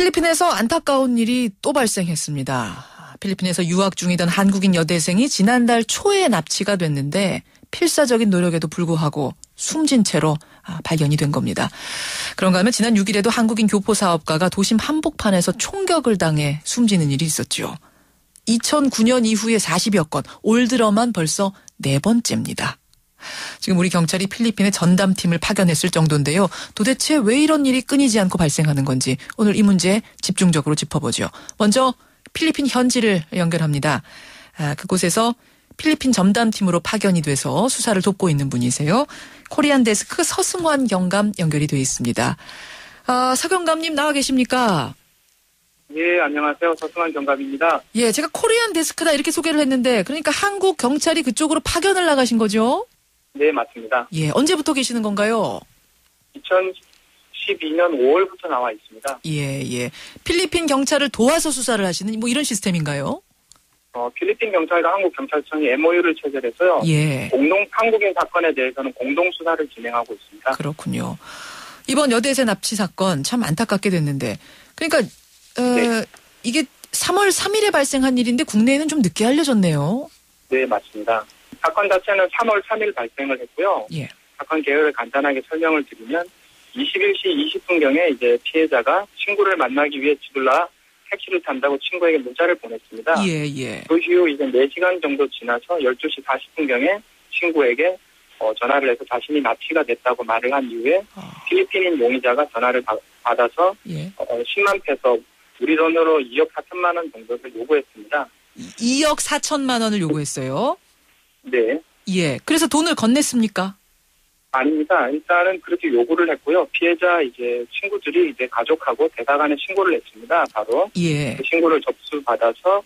필리핀에서 안타까운 일이 또 발생했습니다. 필리핀에서 유학 중이던 한국인 여대생이 지난달 초에 납치가 됐는데 필사적인 노력에도 불구하고 숨진 채로 발견이 된 겁니다. 그런가 하면 지난 6일에도 한국인 교포사업가가 도심 한복판에서 총격을 당해 숨지는 일이 있었죠. 2009년 이후에 40여 건, 올 들어만 벌써 4번째입니다. 지금 우리 경찰이 필리핀에 전담팀을 파견했을 정도인데요. 도대체 왜 이런 일이 끊이지 않고 발생하는 건지 오늘 이 문제 집중적으로 짚어보죠. 먼저 필리핀 현지를 연결합니다. 그곳에서 필리핀 전담팀으로 파견이 돼서 수사를 돕고 있는 분이세요. 코리안 데스크 서승환 경감 연결이 되어 있습니다. 서 경감님 나와 계십니까? 예, 안녕하세요. 서승환 경감입니다. 예, 제가 코리안 데스크다 이렇게 소개를 했는데 그러니까 한국 경찰이 그쪽으로 파견을 나가신 거죠? 네, 맞습니다. 예, 언제부터 계시는 건가요? 2012년 5월부터 나와 있습니다. 예. 필리핀 경찰을 도와서 수사를 하시는 뭐 이런 시스템인가요? 필리핀 경찰과 한국 경찰청이 MOU를 체결해서요. 예. 한국인 사건에 대해서는 공동 수사를 진행하고 있습니다. 그렇군요. 이번 여대생 납치 사건 참 안타깝게 됐는데, 그러니까 네. 이게 3월 3일에 발생한 일인데 국내에는 좀 늦게 알려졌네요. 네, 맞습니다. 사건 자체는 3월 3일 발생을 했고요. 예. 사건 개요를 간단하게 설명을 드리면 21시 20분경에 이제 피해자가 친구를 만나기 위해 집을 나와 택시를 탄다고 친구에게 문자를 보냈습니다. 예. 그 이후 이제 4시간 정도 지나서 12시 40분경에 친구에게 전화를 해서 자신이 납치가 됐다고 말을 한 이후에 필리핀인 용의자가 전화를 받아서 10만 페소, 우리 돈으로 2억 4천만 원 정도를 요구했습니다. 2억 4천만 원을 요구했어요? 네. 예. 그래서 돈을 건넸습니까? 아닙니다. 일단은 그렇게 요구를 했고요. 피해자 이제 친구들이 이제 가족하고 대사관에 신고를 했습니다. 바로. 예. 그 신고를 접수받아서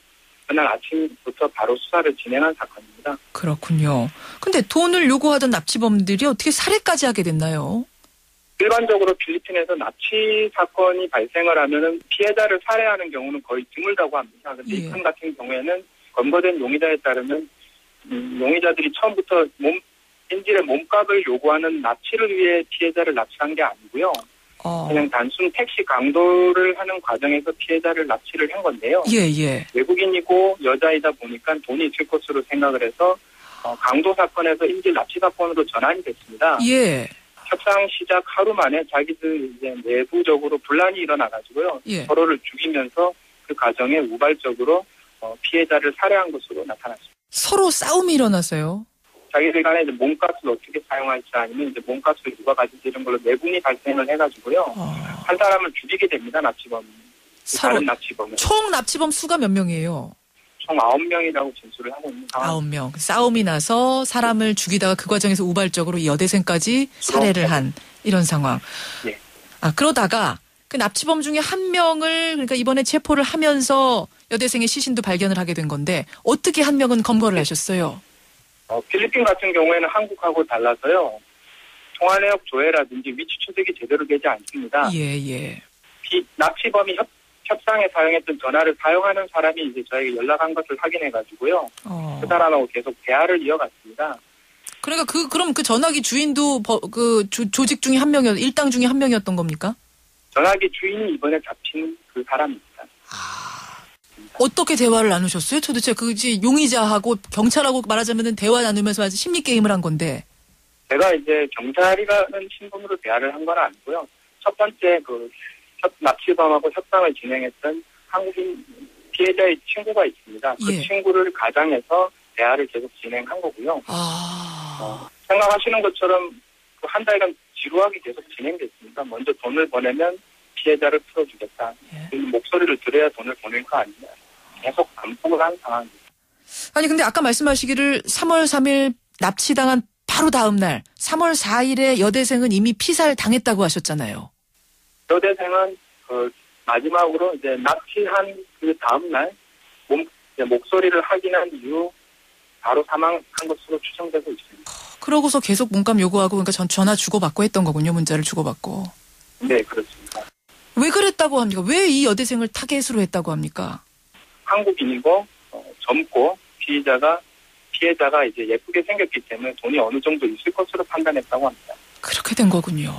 그날 아침부터 바로 수사를 진행한 사건입니다. 그렇군요. 근데 돈을 요구하던 납치범들이 어떻게 살해까지 하게 됐나요? 일반적으로 필리핀에서 납치 사건이 발생을 하면은 피해자를 살해하는 경우는 거의 드물다고 합니다. 그런데 이 건 같은 경우에는 검거된 용의자에 따르면 용의자들이 처음부터 인질의 몸값을 요구하는 납치를 위해 피해자를 납치한 게 아니고요. 그냥 단순 택시 강도를 하는 과정에서 피해자를 납치를 한 건데요. 예. 외국인이고 여자이다 보니까 돈이 있을 것으로 생각을 해서 강도 사건에서 인질 납치 사건으로 전환이 됐습니다. 예. 협상 시작 하루 만에 자기들 이제 내부적으로 분란이 일어나가지고요. 서로를 죽이면서 그 과정에 우발적으로 피해자를 살해한 것으로 나타났습니다. 서로 싸움이 일어났어요? 자기들 간에 이제 몸값을 어떻게 사용할지 아니면 이제 몸값을 누가 가질지 이런 걸로 내분이 발생을 해가지고요. 한 사람을 죽이게 됩니다, 납치범. 다른 납치범은. 총 납치범 수가 몇 명이에요? 총 9명이라고 진술을 하고 있는 상황입니다. 9명. 싸움이 나서 사람을 죽이다가 그 과정에서 우발적으로 이 여대생까지 살해를 한 이런 상황. 네. 그러다가 그 납치범 중에 한 명을 그러니까 이번에 체포를 하면서 여대생의 시신도 발견을 하게 된 건데 어떻게 한 명은 검거를 하셨어요? 필리핀 같은 경우에는 한국하고 달라서요. 통화내역 조회라든지 위치 추적이 제대로 되지 않습니다. 예. 납치범이 협상에 사용했던 전화를 사용하는 사람이 이제 저에게 연락한 것을 확인해가지고요. 그 사람하고 계속 대화를 이어갔습니다. 그러니까 그럼 그 전화기 주인도 조직 중에 한 명이었, 일당 중에 한 명이었던 겁니까? 전화기 주인이 이번에 잡힌 그 사람입니다. 어떻게 대화를 나누셨어요? 도대체 용의자하고 경찰하고 말하자면은 대화 나누면서 심리 게임을 한 건데. 제가 이제 경찰이라는 신분으로 대화를 한 건 아니고요. 첫 번째 납치범하고 협상을 진행했던 한국인 피해자의 친구가 있습니다. 그 친구를 가장해서 대화를 계속 진행한 거고요. 생각하시는 것처럼 그 한 달간 지루하게 계속 진행됐습니다. 먼저 돈을 보내면 피해자를 풀어주겠다. 목소리를 들어야 돈을 보낼 거 아니냐. 계속 반복을 한 상황입니다. 아니 근데 아까 말씀하시기를 3월 3일 납치당한 바로 다음 날 3월 4일에 여대생은 이미 피살 당했다고 하셨잖아요. 여대생은 마지막으로 이제 납치한 그 다음 날 목소리를 확인한 이후 바로 사망한 것으로 추정되고 있습니다. 그러고서 계속 몸값 요구하고 그러니까 전화 주고받고 했던 거군요. 문자를 주고받고. 네, 그렇습니다. 왜 그랬다고 합니까? 왜 이 여대생을 타겟으로 했다고 합니까? 한국인이고 젊고 피해자가 이제 예쁘게 생겼기 때문에 돈이 어느 정도 있을 것으로 판단했다고 합니다. 그렇게 된 거군요.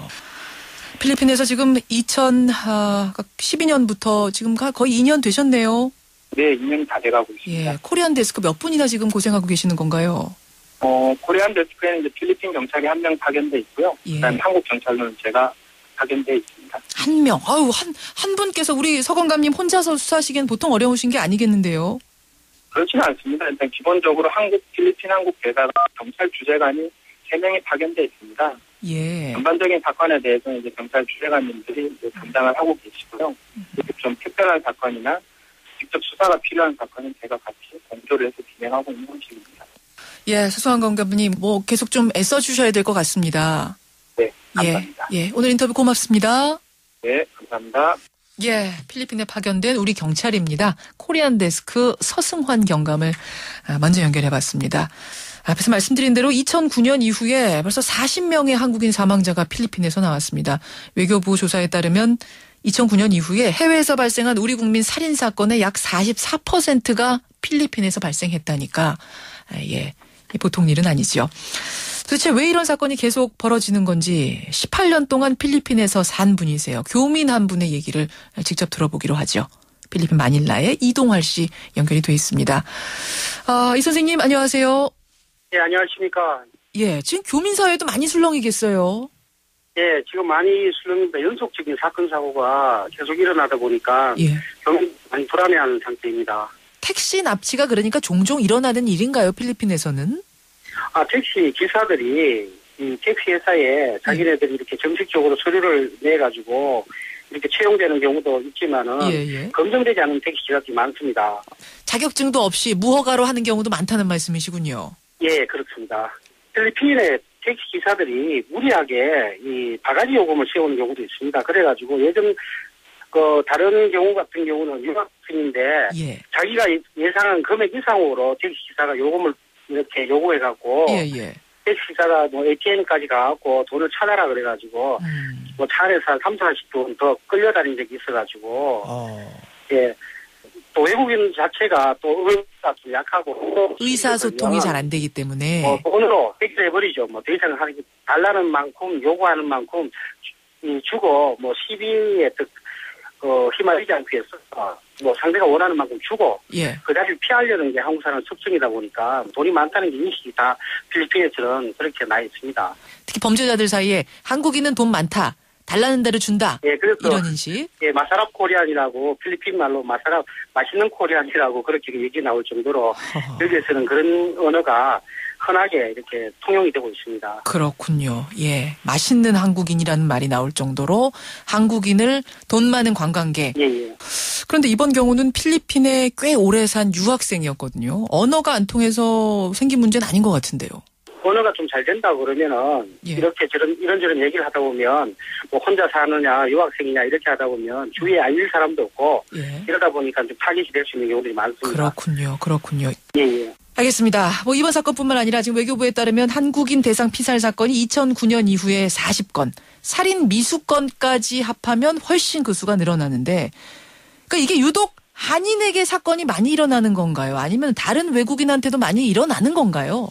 필리핀에서 지금 2012년부터 지금 거의 2년 되셨네요. 네, 2년이 다 돼가고 있습니다. 예, 코리안 데스크 몇 분이나 지금 고생하고 계시는 건가요? 코리안 데스크에는 이제 필리핀 경찰이 1명 파견돼 있고요. 예. 그다음에 한국 경찰로는 제가 파견돼 있습니다. 한 명. 한 분께서 우리 서건감님 혼자서 수사하시기엔 보통 어려우신 게 아니겠는데요? 그렇지는 않습니다. 일단 기본적으로 필리핀 한국 대사가 경찰 주재관이 3명이 파견돼 있습니다. 예. 전반적인 사건에 대해서는 이제 경찰 주재관님들이 이제 담당을 하고 계시고요. 이렇게 좀 특별한 사건이나 직접 수사가 필요한 사건은 제가 같이 공조를 해서 진행하고 있는 형식입니다. 예, 서수환 건감님, 계속 좀 애써주셔야 될 것 같습니다. 네, 감사합니다. 예, 오늘 인터뷰 고맙습니다. 네, 감사합니다. 예, 필리핀에 파견된 우리 경찰입니다. 코리안 데스크 서승환 경감을 먼저 연결해봤습니다. 앞에서 말씀드린 대로 2009년 이후에 벌써 40명의 한국인 사망자가 필리핀에서 나왔습니다. 외교부 조사에 따르면 2009년 이후에 해외에서 발생한 우리 국민 살인 사건의 약 44%가 필리핀에서 발생했다니까 예, 보통 일은 아니죠. 도대체 왜 이런 사건이 계속 벌어지는 건지 18년 동안 필리핀에서 산 분이세요. 교민 한 분의 얘기를 직접 들어보기로 하죠. 필리핀 마닐라에 이동활 씨 연결이 돼 있습니다. 이 선생님 안녕하세요. 예, 안녕하십니까. 예, 지금 교민사회도 많이 술렁이겠어요. 예, 지금 많이 술렁입니다. 연속적인 사건, 사고가 계속 일어나다 보니까 예. 교민이 많이 불안해하는 상태입니다. 택시 납치가 그러니까 종종 일어나는 일인가요, 필리핀에서는? 택시 기사들이 이 택시 회사에 자기네들이 이렇게 정식적으로 서류를 내가지고 이렇게 채용되는 경우도 있지만은 검증되지 않은 택시 기사들이 많습니다. 자격증도 없이 무허가로 하는 경우도 많다는 말씀이시군요. 예, 그렇습니다. 필리핀의 택시 기사들이 무리하게 이 바가지 요금을 세우는 경우도 있습니다. 그래가지고 예전 다른 경우 같은 경우는 유학생인데 자기가 예상한 금액 이상으로 택시 기사가 요금을 이렇게 요구해갖고 택시 기사가 ATM까지 가갖고 돈을 찾아라 그래가지고 차 안에서 한 30-40분 더 끌려다닌 적이 있어가지고 예. 또 외국인 자체가 또 의사가 좀 약하고 의사소통이 잘 안 되기 때문에 돈으로 해결해버리죠. 더 이상 달라는 만큼 요구하는 만큼 주고 시비에 휘말리지 않기 위해서 상대가 원하는 만큼 주고 그 자리를 피하려는 게 한국 사람 특징이다 보니까 돈이 많다는 게 인식이 다 필리핀에서는 그렇게 나 있습니다. 특히 범죄자들 사이에 한국인은 돈 많다. 달라는 대로 준다. 예, 그래서 이런 인식. 예, 마사랍 코리안이라고 필리핀 말로 마사랍 맛있는 코리안이라고 그렇게 얘기 나올 정도로 여기에서는 그런 언어가 흔하게 이렇게 통용이 되고 있습니다. 그렇군요. 예, 맛있는 한국인이라는 말이 나올 정도로 한국인을 돈 많은 관광객. 예. 그런데 이번 경우는 필리핀에 꽤 오래 산 유학생이었거든요. 언어가 안 통해서 생긴 문제는 아닌 것 같은데요. 언어가 좀 잘 된다고 그러면은 이렇게 이런저런 얘기를 하다 보면 혼자 사느냐 유학생이냐 이렇게 하다 보면 주위에 알릴 사람도 없고 이러다 보니까 좀 타깃이 될 수 있는 경우들이 많습니다. 그렇군요. 예. 알겠습니다. 이번 사건뿐만 아니라 지금 외교부에 따르면 한국인 대상 피살 사건이 2009년 이후에 40건, 살인 미수건까지 합하면 훨씬 그 수가 늘어나는데 그러니까 이게 유독 한인에게 사건이 많이 일어나는 건가요? 아니면 다른 외국인한테도 많이 일어나는 건가요?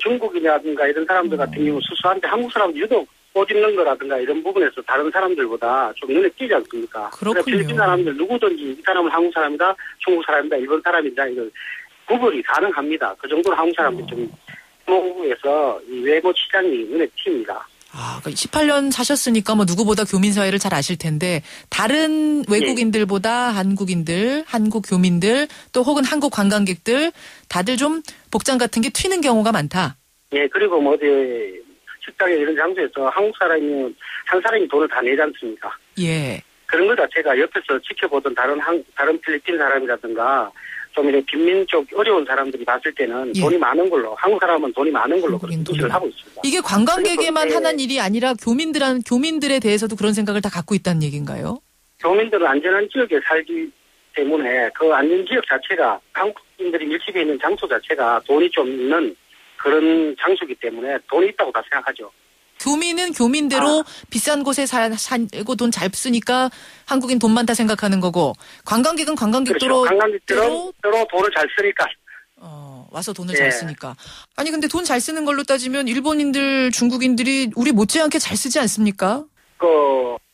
중국이라든가 이런 사람들 같은 경우 수수한데 한국 사람들 유독 옷 입는 거라든가 이런 부분에서 다른 사람들보다 좀 눈에 띄지 않습니까? 그렇군요. 필리핀 사람들 누구든지 이 사람은 한국 사람이다, 중국 사람이다, 일본 사람이다 이걸 구분이 가능합니다. 그 정도로 한국 사람들이 좀 외모에서 이 외모 치장이 눈에 띕니다. 그러니까 18년 사셨으니까 누구보다 교민 사회를 잘 아실 텐데 다른 외국인들보다 한국인들, 한국 교민들 또 혹은 한국 관광객들 다들 좀 복장 같은 게 튀는 경우가 많다. 예, 그리고 어디 식당에 이런 장소에서 한국 사람이 한 사람이 돈을 다 내지 않습니까? 예. 그런 것 자체가 옆에서 지켜보던 다른 필리핀 사람이라든가 좀 이렇게 빈민족 어려운 사람들이 봤을 때는 돈이 많은 걸로 한국 사람은 돈이 많은 걸로 그렇게 인식을 하고 있습니다. 이게 관광객에만 하는 일이 아니라 교민들에 대해서도 그런 생각을 다 갖고 있다는 얘기인가요? 교민들은 안전한 지역에 살기 때문에 그 안전 지역 자체가 한국인들이 밀집해 있는 장소 자체가 돈이 좀 있는 그런 장소이기 때문에 돈이 있다고 다 생각하죠. 교민은 교민대로 비싼 곳에 살고 돈 잘 쓰니까 한국인 돈 많다 생각하는 거고 관광객은 관광객대로 관광객대로 돈을 잘 쓰니까 와서 돈을 잘 쓰니까. 아니 근데 돈 잘 쓰는 걸로 따지면 일본인들 중국인들이 우리 못지않게 잘 쓰지 않습니까?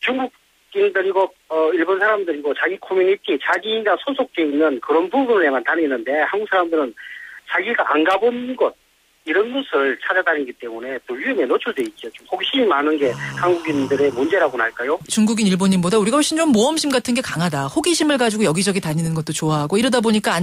중국인들이고 일본 사람들이고 자기 커뮤니티, 자기가 소속돼 있는 그런 부분에만 다니는데 한국 사람들은 자기가 안 가본 곳 이런 것을 찾아다니기 때문에 또 위험에 노출돼 있죠. 좀 호기심이 많은 게 한국인들의 문제라고나 할까요? 중국인, 일본인보다 우리가 훨씬 좀 모험심 같은 게 강하다. 호기심을 가지고 여기저기 다니는 것도 좋아하고 이러다 보니까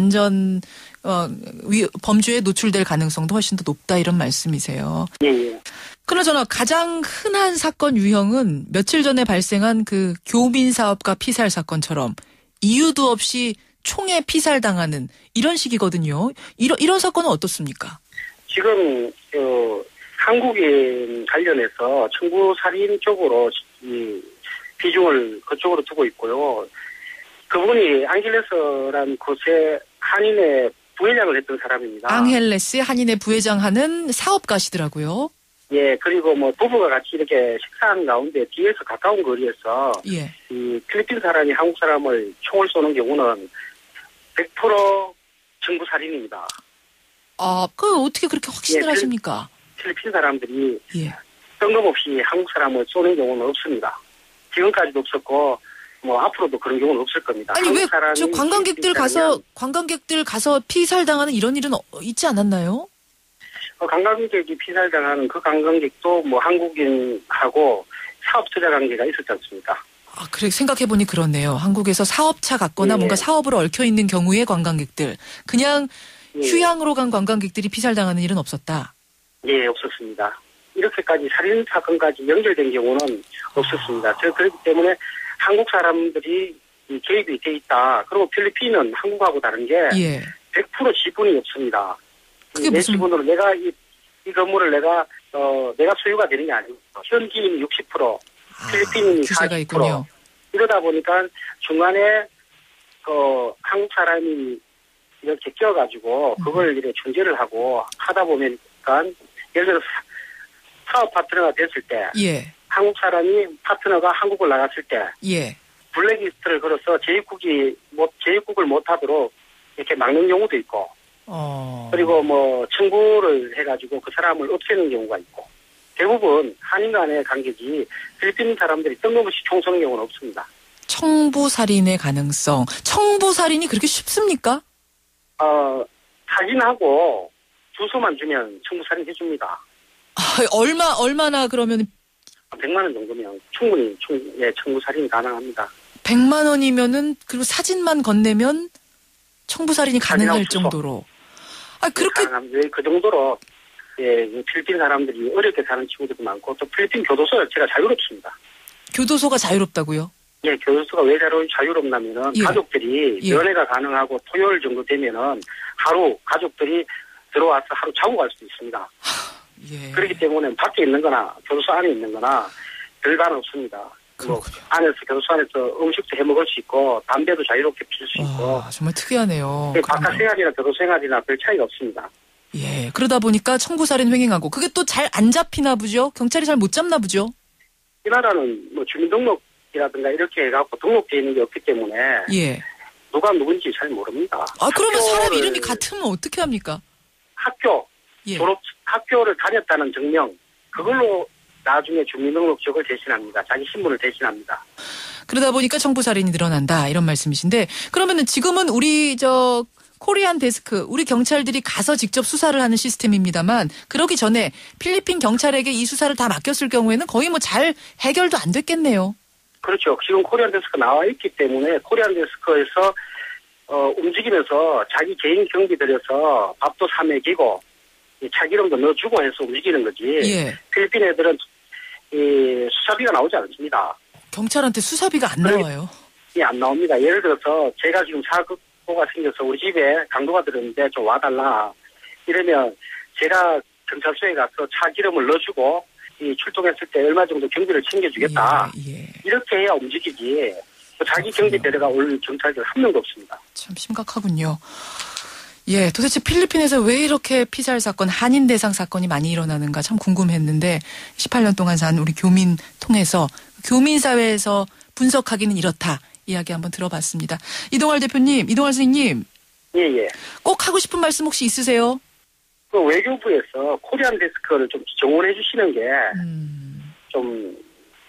범죄에 노출될 가능성도 훨씬 더 높다 이런 말씀이세요. 예. 그나저나 가장 흔한 사건 유형은 며칠 전에 발생한 그 교민 사업가 피살 사건처럼 이유도 없이 총에 피살당하는 이런 식이거든요. 이런 사건은 어떻습니까? 지금 한국인 관련해서 청부살인 쪽으로 이 비중을 그쪽으로 두고 있고요. 그분이 앙헬레스라는 곳에 한인의 부회장을 했던 사람입니다. 앙헬레스 한인의 부회장하는 사업가시더라고요. 예, 그리고 뭐 부부가 같이 이렇게 식사하는 가운데 뒤에서 가까운 거리에서 이 필리핀 사람이 한국 사람을 총을 쏘는 경우는 100% 청부살인입니다. 그 어떻게 그렇게 확신을 하십니까? 필리핀 사람들이 뜬금없이 한국 사람을 쏘는 경우는 없습니다. 지금까지도 없었고 뭐 앞으로도 그런 경우는 없을 겁니다. 아니 왜 저 관광객들 가서 피살당하는 이런 일은 있지 않았나요? 관광객이 피살당하는 그 관광객도 뭐 한국인하고 사업 투자 관계가 있었지 않습니까? 그래 생각해보니 그렇네요. 한국에서 사업차 갔거나 뭔가 사업으로 얽혀있는 경우에 관광객들 그냥 휴양으로 간 관광객들이 피살당하는 일은 없었다. 예, 없었습니다. 이렇게까지 살인 사건까지 연결된 경우는 없었습니다. 그렇기 때문에 한국 사람들이 개입이 돼 있다. 그리고 필리핀은 한국하고 다른 게 100% 지분이 없습니다. 그게 내 무슨 지분으로 내가 이 건물을 내가 소유가 되는 게 아니고 현지인이 60%, 필리핀인이 40%. 있군요. 이러다 보니까 중간에 한국 사람이 이렇게 껴가지고 그걸 이렇게 중재를 하고 하다 보니까 예를 들어서 사업 파트너가 됐을 때 한국 사람이 파트너가 한국을 나갔을 때 블랙리스트를 걸어서 재입국을 못하도록 이렇게 막는 경우도 있고 그리고 뭐 청구를 해가지고 그 사람을 없애는 경우가 있고 대부분 한인 간의 관계지 필리핀 사람들이 뜬금없이 총 쏘는 경우는 없습니다. 청부살인의 가능성. 청부살인이 그렇게 쉽습니까? 사진하고 주소만 주면 청부살인 해줍니다. 얼마나 그러면 100만 원 정도면 충분히 청부살인이 가능합니다. 100만 원이면은 그리고 사진만 건네면 청부살인이 가능할 정도로. 그렇게 그 정도로 필리핀 사람들이 어렵게 사는 친구들도 많고 또 필리핀 교도소 자체가 자유롭습니다. 교도소가 자유롭다고요? 예, 교도소가 왜 자유롭냐면은 가족들이 연애가 가능하고 토요일 정도 되면은 하루 가족들이 들어와서 하루 자고 갈 수도 있습니다. 그렇기 때문에 밖에 있는 거나 교도소 안에 있는 거나 별반 없습니다. 안에서 교도소 안에서 음식도 해 먹을 수 있고 담배도 자유롭게 피울 수 있고. 정말 특이하네요. 바깥 생활이나 교도소 생활이나 별 차이가 없습니다. 그러다 보니까 청부살인 횡행하고 그게 또 잘 안 잡히나 보죠? 경찰이 잘 못 잡나 보죠? 이 나라는 뭐 주민등록이라든가 이렇게 해갖고 등록되어 있는 게 없기 때문에 누가 누군지 잘 모릅니다. 그러면 사람 이름이 같으면 어떻게 합니까? 학교를 다녔다는 증명 그걸로 나중에 주민등록증을 대신합니다. 자기 신분을 대신합니다. 그러다 보니까 청부살인이 늘어난다 이런 말씀이신데 그러면은 지금은 우리 코리안 데스크 우리 경찰들이 가서 직접 수사를 하는 시스템입니다만 그러기 전에 필리핀 경찰에게 이 수사를 다 맡겼을 경우에는 거의 뭐 잘 해결도 안 됐겠네요. 그렇죠. 지금 코리안 데스크 나와 있기 때문에 코리안 데스크에서 움직이면서 자기 개인 경비 들여서 밥도 사 먹이고 차기름도 넣어주고 해서 움직이는 거지. 필리핀 애들은 수사비가 나오지 않습니다. 경찰한테 수사비가 안 나와요? 안 나옵니다. 예를 들어서 제가 지금 사고가 생겨서 우리 집에 강도가 들었는데 좀 와달라. 이러면 제가 경찰서에 가서 차기름을 넣어주고 출동했을 때 얼마 정도 경비를 챙겨주겠다. 이렇게 해야 움직이지. 자기 경비 데려가 올 경찰들 한 명도 없습니다. 참 심각하군요. 도대체 필리핀에서 왜 이렇게 피살 사건, 한인 대상 사건이 많이 일어나는가 참 궁금했는데 18년 동안 산 우리 교민 통해서 교민 사회에서 분석하기는 이렇다. 이야기 한번 들어봤습니다. 이동활 대표님, 이동활 선생님. 꼭 하고 싶은 말씀 혹시 있으세요? 외교부에서 코리안 데스크를 좀 정원해 주시는 게 좀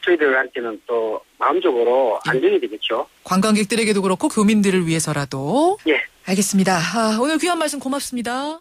저희들한테는 또 마음적으로 안정이 되겠죠. 관광객들에게도 그렇고 교민들을 위해서라도. 예. 알겠습니다. 오늘 귀한 말씀 고맙습니다.